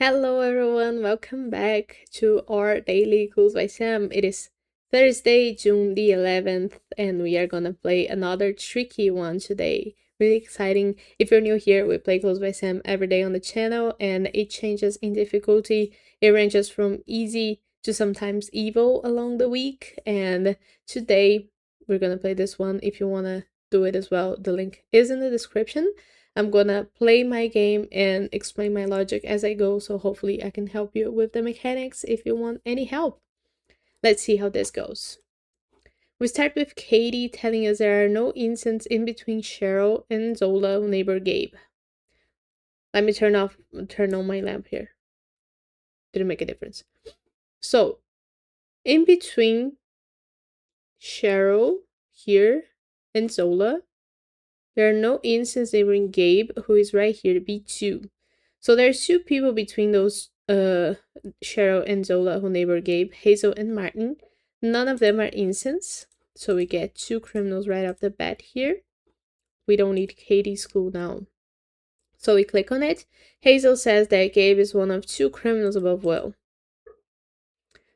Hello everyone, welcome back to our daily Clues by Sam. It is Thursday, June the 11th, and we are gonna play another tricky one today. Really exciting. If you're new here, we play Clues by Sam every day on the channel, and it changes in difficulty. It ranges from easy to sometimes evil along the week, and today we're gonna play this one. If you wanna do it as well, the link is in the description. I'm gonna play my game and explain my logic as I go, so hopefully I can help you with the mechanics if you want any help. Let's see how this goes. We start with Katie telling us there are no incidents in between Cheryl and Zola neighbor Gabe. Let me turn on my lamp here. Didn't make a difference. So, in between Cheryl here and Zola, there are no incidents neighboring Gabe, who is right here, B2. So there's two people between those Cheryl and Zola who neighbor Gabe, Hazel and Martin. None of them are innocents. So we get two criminals right off the bat here. We don't need Katie's clue now. So we click on it. Hazel says that Gabe is one of two criminals above Will.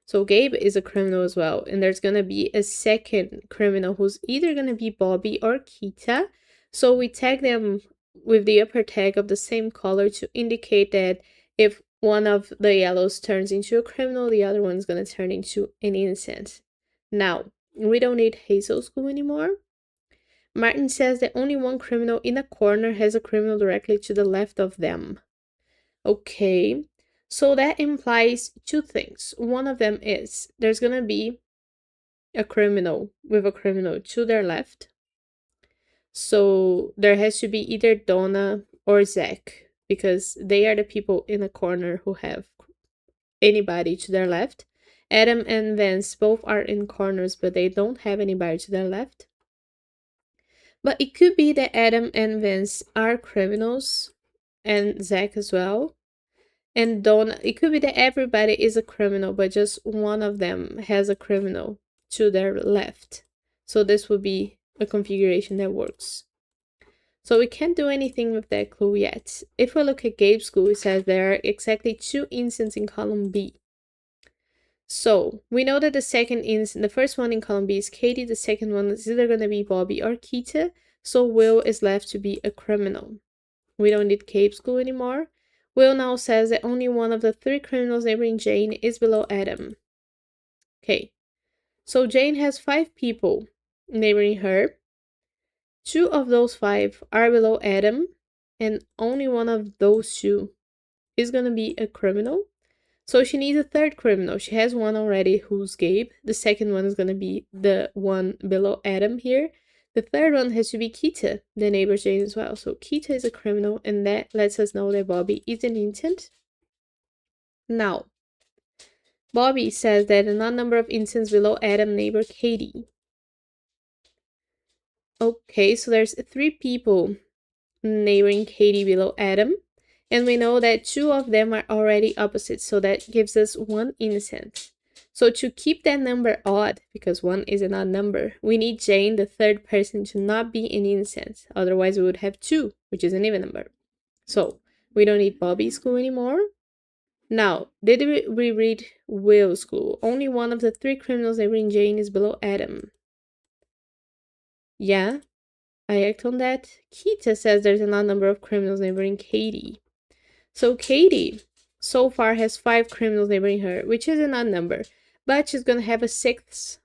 So Gabe is a criminal as well. And there's going to be a second criminal who's either going to be Bobby or Kita. So we tag them with the upper tag of the same color to indicate that if one of the yellows turns into a criminal, the other one's going to turn into an innocent. Now, we don't need Hazel's clue anymore. Martin says that only one criminal in a corner has a criminal directly to the left of them. Okay, so that implies two things. One of them is there's going to be a criminal with a criminal to their left. So there has to be either Donna or Zach, because they are the people in the corner who have anybody to their left. Adam and Vance both are in corners, but they don't have anybody to their left. But it could be that Adam and Vance are criminals, and Zach as well. And Donna, it could be that everybody is a criminal, but just one of them has a criminal to their left. So this would be a configuration that works. So we can't do anything with that clue yet. If we look at Gabe's clue, it says there are exactly two incidents in column B. So we know that the first one in column B is Katie, the second one is either going to be Bobby or Kita, so Will is left to be a criminal. We don't need Gabe's clue anymore. Will now says that only one of the three criminals neighboring Jane is below Adam. Okay, so Jane has 5 people neighboring her. 2 of those 5 are below Adam, and only one of those 2 is gonna be a criminal. So she needs a third criminal. She has one already, who's Gabe. The second one is gonna be the one below Adam here. The third one has to be Kita, the neighbor Jane as well. So Kita is a criminal, and that lets us know that Bobby is an innocent. Now, Bobby says that an odd number of incidents below Adam neighbor Katie. Okay, so there's 3 people neighboring Katie below Adam, and we know that 2 of them are already opposites, so that gives us 1 innocent. So to keep that number odd, because 1 is an odd number, we need Jane, the third person, to not be an innocent. Otherwise, we would have 2, which is an even number. So we don't need Bobby's clue anymore. Now, did we read Will's clue? Only one of the 3 criminals neighboring Jane is below Adam. Yeah, I act on that. Kita says there's an odd number of criminals neighboring Katie. So Katie so far has 5 criminals neighboring her, which is an odd number. But she's gonna have a sixth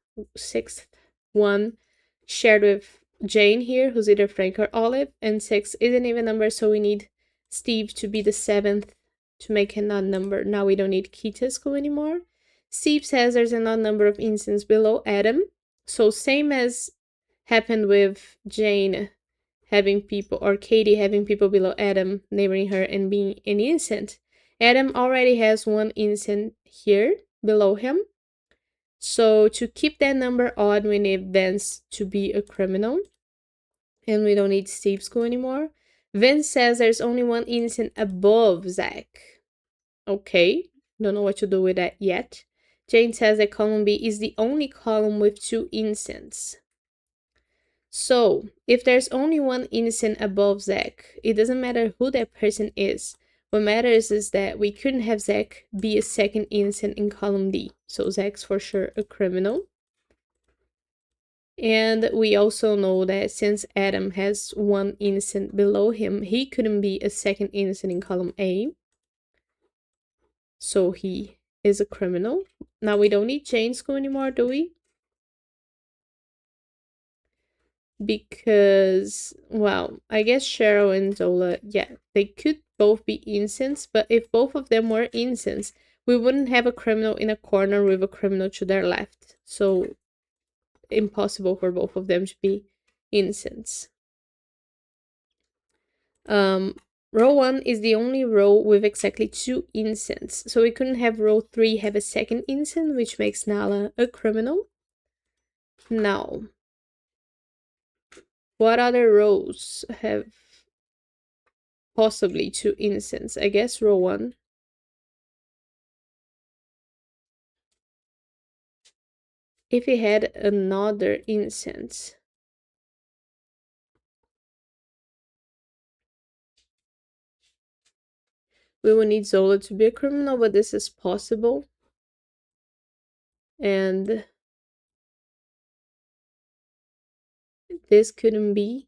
one shared with Jane here, who's either Frank or Olive, and 6 is an even number, so we need Steve to be the 7th to make an odd number. Now we don't need Kita's clue anymore. Steve says there's an odd number of incidents below Adam. So same as happened with Jane having people, or Katie having people below Adam neighboring her and being an innocent. Adam already has 1 innocent here below him. So to keep that number odd, we need Vance to be a criminal. And we don't need Steve's clue anymore. Vance says there's only 1 innocent above Zach. Okay, don't know what to do with that yet. Jane says that column B is the only column with 2 innocents. So, if there's only 1 innocent above Zach, it doesn't matter who that person is. What matters is that we couldn't have Zach be a second innocent in column D. So Zach's for sure a criminal. And we also know that since Adam has one innocent below him, he couldn't be a second innocent in column A. So he is a criminal. Now we don't need Jane School anymore, do we? Because, well, I guess Cheryl and Zola, yeah, they could both be innocents, but if both of them were innocents, we wouldn't have a criminal in a corner with a criminal to their left. So impossible for both of them to be innocents. Row 1 is the only row with exactly 2 innocents. So we couldn't have row 3 have a second innocent, which makes Nala a criminal. Now, what other rows have possibly 2 innocents? I guess row 1. If he had another innocent. We will need Zola to be a criminal, but this is possible. And this couldn't be.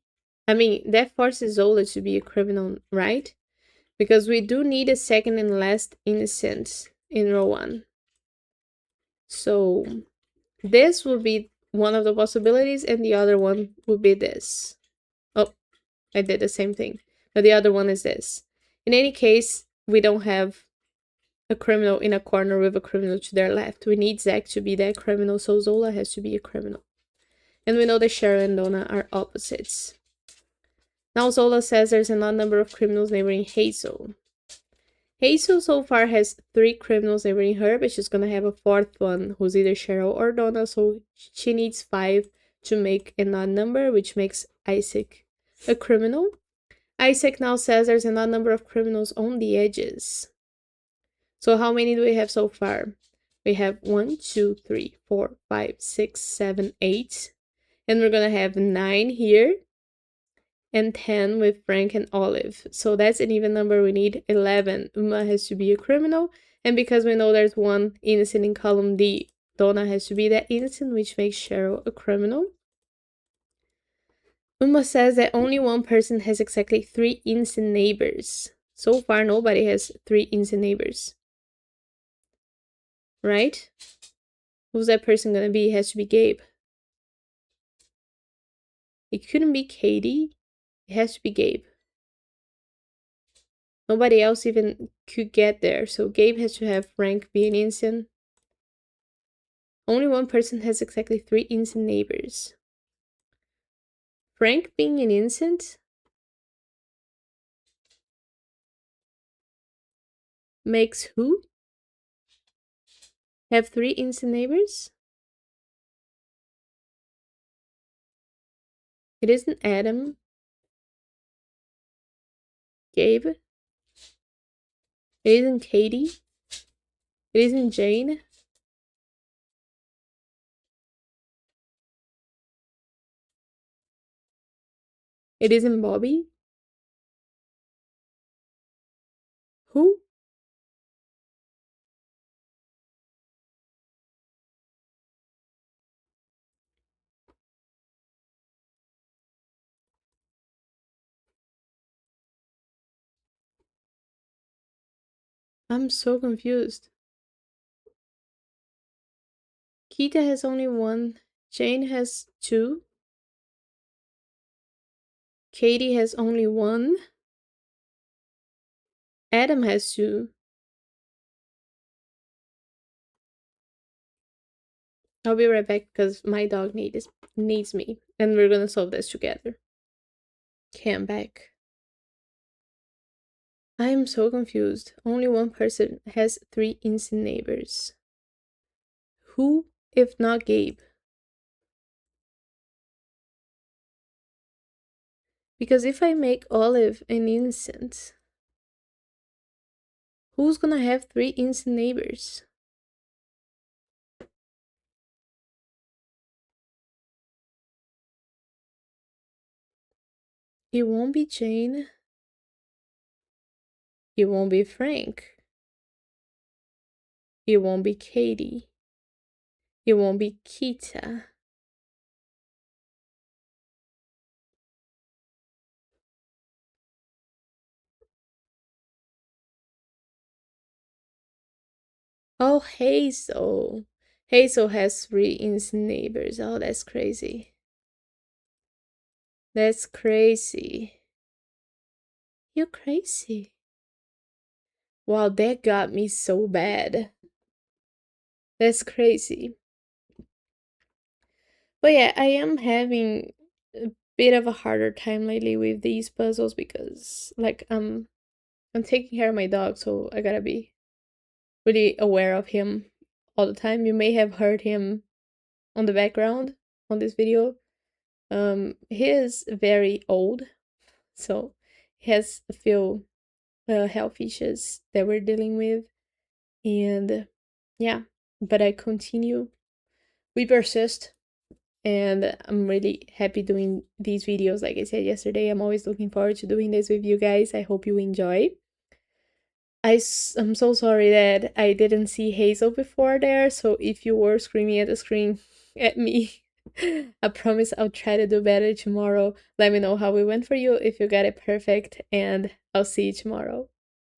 I mean, that forces Zola to be a criminal, right? Because we do need a second and last innocent in row 1. So this would be one of the possibilities, and the other one would be this. Oh, I did the same thing. But the other one is this. In any case, we don't have a criminal in a corner with a criminal to their left. We need Zach to be that criminal, so Zola has to be a criminal. And we know that Cheryl and Donna are opposites. Now Zola says there's an odd number of criminals neighboring Hazel. Hazel so far has 3 criminals neighboring her, but she's gonna have a 4th one who's either Cheryl or Donna, so she needs 5 to make an odd number, which makes Isaac a criminal. Isaac now says there's an odd number of criminals on the edges. So how many do we have so far? We have 1, 2, 3, 4, 5, 6, 7, 8. And we're gonna have 9 here. And 10 with Frank and Olive. So that's an even number. We need 11. Uma has to be a criminal. And because we know there's one innocent in column D, Donna has to be that innocent, which makes Cheryl a criminal. Uma says that only one person has exactly 3 innocent neighbors. So far, nobody has 3 innocent neighbors. Right? Who's that person gonna be? It has to be Gabe. It couldn't be Katie. It has to be Gabe. Nobody else even could get there, so Gabe has to have Frank be an innocent. Only one person has exactly 3 innocent neighbors. Frank being an innocent makes who have 3 innocent neighbors? It isn't Adam. Gabe. It isn't Katie. It isn't Jane. It isn't Bobby. Who? I'm so confused. Keita has only 1. Jane has 2. Katie has only 1. Adam has 2. I'll be right back because my dog needs me, and we're gonna solve this together. Okay, I'm back. I am so confused. Only one person has 3 innocent neighbors. Who, if not Gabe? Because if I make Olive an innocent, who's gonna have 3 innocent neighbors? It won't be Jane. It won't be Frank. It won't be Katie. It won't be Kita. Oh, Hazel. Hazel has 3 instant neighbors. Oh, that's crazy. That's crazy. You're crazy. Wow, that got me so bad. That's crazy. But yeah, I am having a bit of a harder time lately with these puzzles because like I'm taking care of my dog, so I gotta be really aware of him all the time. You may have heard him on the background on this video. He is very old, so he has a few health issues that we're dealing with, and yeah, but I continue. We persist, and I'm really happy doing these videos. Like I said yesterday, I'm always looking forward to doing this with you guys. I hope you enjoy. I'm so sorry that I didn't see Hazel before there, so if you were screaming at the screen at me, I promise I'll try to do better tomorrow. Let me know how it went for you, if you got it perfect, and I'll see you tomorrow.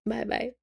Bye bye.